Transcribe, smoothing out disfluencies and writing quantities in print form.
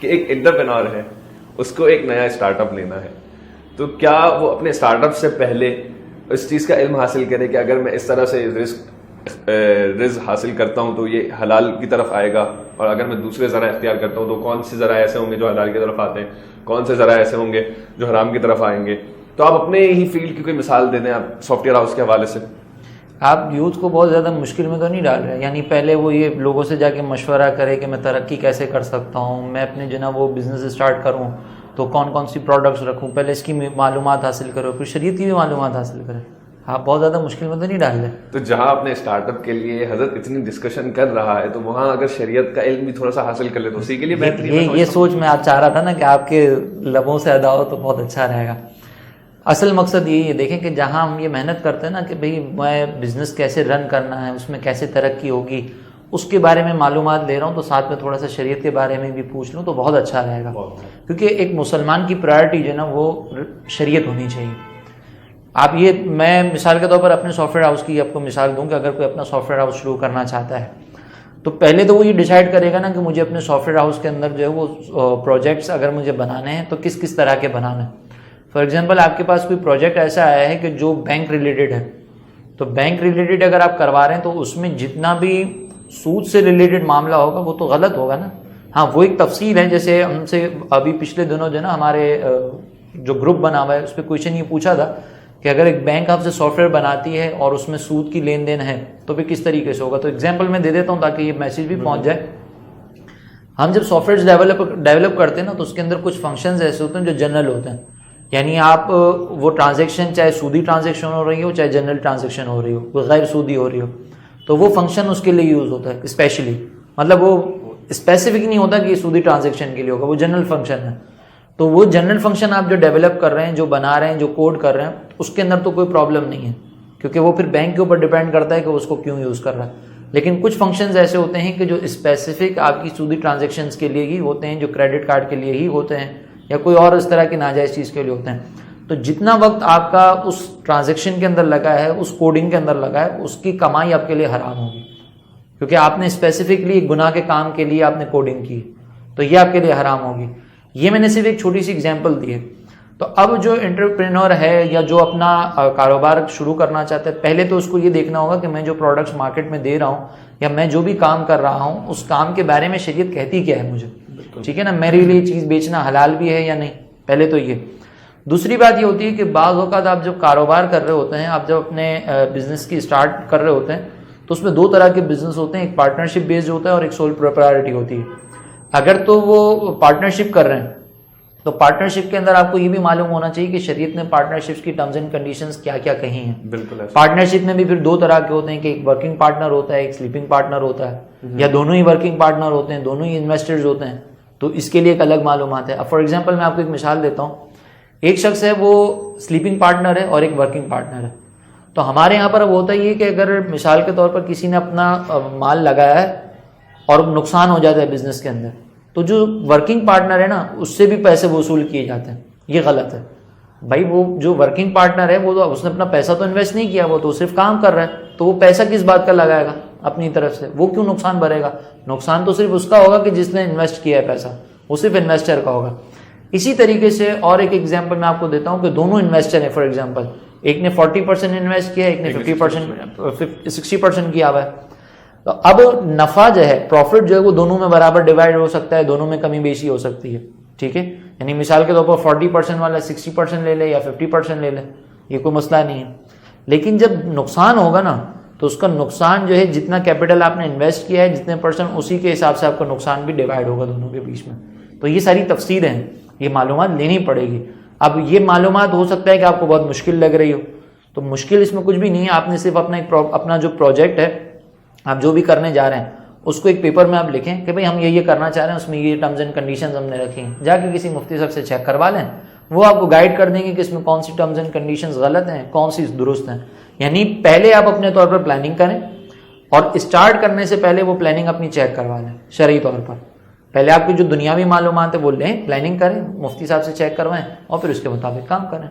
कि एक एंटरप्रेन्योर है, उसको एक नया स्टार्टअप लेना है, तो क्या वो अपने स्टार्टअप से पहले इस चीज़ का इल्म हासिल करे कि अगर मैं इस तरह से रिस्क हासिल करता हूँ तो ये हलाल की तरफ आएगा, और अगर मैं दूसरे ज़रा इख्तियार करता हूँ तो कौन से ज़रा ऐसे होंगे जो हलाल की तरफ आते हैं, कौन से ज़रा ऐसे होंगे जो हराम की तरफ आएंगे। तो आप अपने ही फील्ड की कोई मिसाल दे दें आप सॉफ्टवेयर हाउस के हवाले से। आप यूथ को बहुत ज़्यादा मुश्किल में तो नहीं डाल रहे, यानी पहले वो ये लोगों से जाके मशवरा करे कि मैं तरक्की कैसे कर सकता हूँ, मैं अपने जो ना वो बिज़नेस स्टार्ट करूँ तो कौन कौन सी प्रोडक्ट्स रखूँ, पहले इसकी मालूमात हासिल करो, फिर शरीयत की भी मालूमात हासिल करें। आप बहुत ज़्यादा मुश्किल में तो नहीं डाल रहे। तो जहाँ अपने स्टार्टअप के लिए हजरत इतनी डिस्कशन कर रहा है, तो वहाँ अगर शरीयत का इल्म भी थोड़ा सा हासिल कर ले तो उसी के लिए बेहतरीन। ये सोच मैं आप चाह रहा था ना कि आपके लबों से अदा हो तो बहुत अच्छा रहेगा। असल मकसद यही है, देखें कि जहाँ हम ये मेहनत करते हैं ना कि भाई मैं बिज़नेस कैसे रन करना है, उसमें कैसे तरक्की होगी, उसके बारे में मालूमात ले रहा हूँ, तो साथ में थोड़ा सा शरीयत के बारे में भी पूछ लूँ तो बहुत अच्छा रहेगा। क्योंकि एक मुसलमान की प्रायोरिटी जो है ना वो शरीयत होनी चाहिए। आप ये, मैं मिसाल के तौर पर अपने सॉफ्टवेयर हाउस की आपको मिसाल दूँ कि अगर कोई अपना सॉफ्टवेयर हाउस शुरू करना चाहता है तो पहले तो वो ये डिसाइड करेगा ना कि मुझे अपने सॉफ्टवेयर हाउस के अंदर जो है वो प्रोजेक्ट्स अगर मुझे बनाने हैं तो किस किस तरह के बनाने हैं। फॉर एग्जांपल आपके पास कोई प्रोजेक्ट ऐसा आया है कि जो बैंक रिलेटेड है, तो बैंक रिलेटेड अगर आप करवा रहे हैं तो उसमें जितना भी सूद से रिलेटेड मामला होगा वो तो गलत होगा ना। हाँ, वो एक तफसील है, जैसे हमसे अभी पिछले दिनों जो ना हमारे जो ग्रुप बना हुआ है उस पर क्वेश्चन ये पूछा था कि अगर एक बैंक आपसे सॉफ्टवेयर बनाती है और उसमें सूद की लेन देन है तो फिर किस तरीके से होगा। तो एग्जाम्पल मैं दे देता हूँ ताकि ये मैसेज भी पहुँच जाए। हम जब सॉफ्टवेयर डेवलप करते हैं ना तो उसके अंदर कुछ फंक्शंस ऐसे होते हैं जो जनरल होते हैं, यानी आप वो ट्रांजैक्शन चाहे सूदी ट्रांजैक्शन हो रही हो चाहे जनरल ट्रांजैक्शन हो रही हो, वो गैर सूदी हो रही हो, तो वो फंक्शन उसके लिए यूज़ होता है स्पेशली, मतलब वो स्पेसिफिक नहीं होता कि ये सूदी ट्रांजैक्शन के लिए होगा, वो जनरल फंक्शन है। तो वो जनरल फंक्शन आप जो डेवलप कर रहे हैं, जो बना रहे हैं, जो कोड कर रहे हैं, उसके अंदर तो कोई प्रॉब्लम नहीं है, क्योंकि वो फिर बैंक के ऊपर डिपेंड करता है कि उसको क्यों यूज़ कर रहा है। लेकिन कुछ फंक्शंस ऐसे होते हैं कि जो स्पेसिफिक आपकी सूदी ट्रांजैक्शंस के लिए ही होते हैं, जो क्रेडिट कार्ड के लिए ही होते हैं या कोई और इस तरह की नाजायज़ चीज़ के लिए होते हैं। तो जितना वक्त आपका उस ट्रांजैक्शन के अंदर लगा है, उस कोडिंग के अंदर लगा है, उसकी कमाई आपके लिए हराम होगी, क्योंकि आपने स्पेसिफिकली गुनाह के काम के लिए आपने कोडिंग की, तो ये आपके लिए हराम होगी। ये मैंने सिर्फ एक छोटी सी एग्जांपल दी है। तो अब जो एंटरप्रेन्योर है या जो अपना कारोबार शुरू करना चाहता है, पहले तो उसको ये देखना होगा कि मैं जो प्रोडक्ट्स मार्केट में दे रहा हूँ या मैं जो भी काम कर रहा हूँ उस काम के बारे में शरीयत कहती क्या है मुझे, ठीक है ना, मेरे लिए चीज़ बेचना हलाल भी है या नहीं, पहले तो ये। दूसरी बात ये होती है कि बाज़ औक़ात आप जब कारोबार कर रहे होते हैं, आप जब अपने बिजनेस की स्टार्ट कर रहे होते हैं तो उसमें दो तरह के बिजनेस होते हैं, एक पार्टनरशिप बेस्ड होता है और एक सोल प्रोप्राइटरी होती है। अगर तो वो पार्टनरशिप कर रहे हैं तो पार्टनरशिप के अंदर आपको ये भी मालूम होना चाहिए कि शरीयत ने पार्टनरशिप्स की टर्म्स एंड कंडीशंस क्या क्या कही हैं। बिल्कुल। पार्टनरशिप में भी फिर दो तरह के होते हैं कि एक वर्किंग पार्टनर होता है, एक स्लीपिंग पार्टनर होता है, या दोनों ही वर्किंग पार्टनर होते हैं, दोनों ही इन्वेस्टर्स होते हैं, तो इसके लिए एक अलग मालूमात है। अब फॉर एग्जाम्पल मैं आपको एक मिसाल देता हूँ, एक शख्स है वो स्लीपिंग पार्टनर है और एक वर्किंग पार्टनर है। तो हमारे यहाँ पर अब होता ही है कि अगर मिसाल के तौर पर किसी ने अपना माल लगाया है और नुकसान हो जाता है बिजनेस के अंदर, तो जो वर्किंग पार्टनर है ना उससे भी पैसे वसूल किए जाते हैं। ये गलत है भाई। वो जो वर्किंग पार्टनर है वो तो उसने अपना पैसा तो इन्वेस्ट नहीं किया, वो तो सिर्फ काम कर रहा है, तो वो पैसा किस बात का लगाएगा अपनी तरफ से, वो क्यों नुकसान भरेगा। नुकसान तो सिर्फ उसका होगा कि जिसने इन्वेस्ट किया है पैसा, वो सिर्फ इन्वेस्टर का होगा। इसी तरीके से और एक एग्जाम्पल मैं आपको देता हूँ कि दोनों इन्वेस्टर हैं। फॉर एग्जाम्पल एक ने 40% इन्वेस्ट किया है, एक ने 60% किया हुआ है। तो अब नफा जो है, प्रॉफिट जो है वो दोनों में बराबर डिवाइड हो सकता है, दोनों में कमी बेशी हो सकती है, ठीक है। यानी मिसाल के तौर पर 40% वाला 60% ले ले या 50% ले ले, ये कोई मसला नहीं है। लेकिन जब नुकसान होगा ना तो उसका नुकसान जो है, जितना कैपिटल आपने इन्वेस्ट किया है जितने परसेंट, उसी के हिसाब से आपका नुकसान भी डिवाइड होगा दोनों के बीच में। तो ये सारी तफसीरें हैं, ये मालूमात लेनी पड़ेगी। अब ये मालूमात हो सकता है कि आपको बहुत मुश्किल लग रही हो, तो मुश्किल इसमें कुछ भी नहीं है। आपने सिर्फ अपना जो प्रोजेक्ट है, आप जो भी करने जा रहे हैं, उसको एक पेपर में आप लिखें कि भाई हम ये करना चाह रहे हैं, उसमें ये टर्म्स एंड कंडीशंस हमने रखी हैं। जाके किसी मुफ्ती साहब से चेक करवा लें, वो आपको गाइड कर देंगे कि इसमें कौन सी टर्म्स एंड कंडीशंस गलत हैं, कौन सी दुरुस्त हैं। यानी पहले आप अपने तौर पर प्लानिंग करें और स्टार्ट करने से पहले वो प्लानिंग अपनी चेक करवा लें शरई तौर पर। पहले आपकी जो दुनियावी मालूमात है वो लें, प्लानिंग करें, मुफ्ती साहब से चेक करवाएं और फिर उसके मुताबिक काम करें।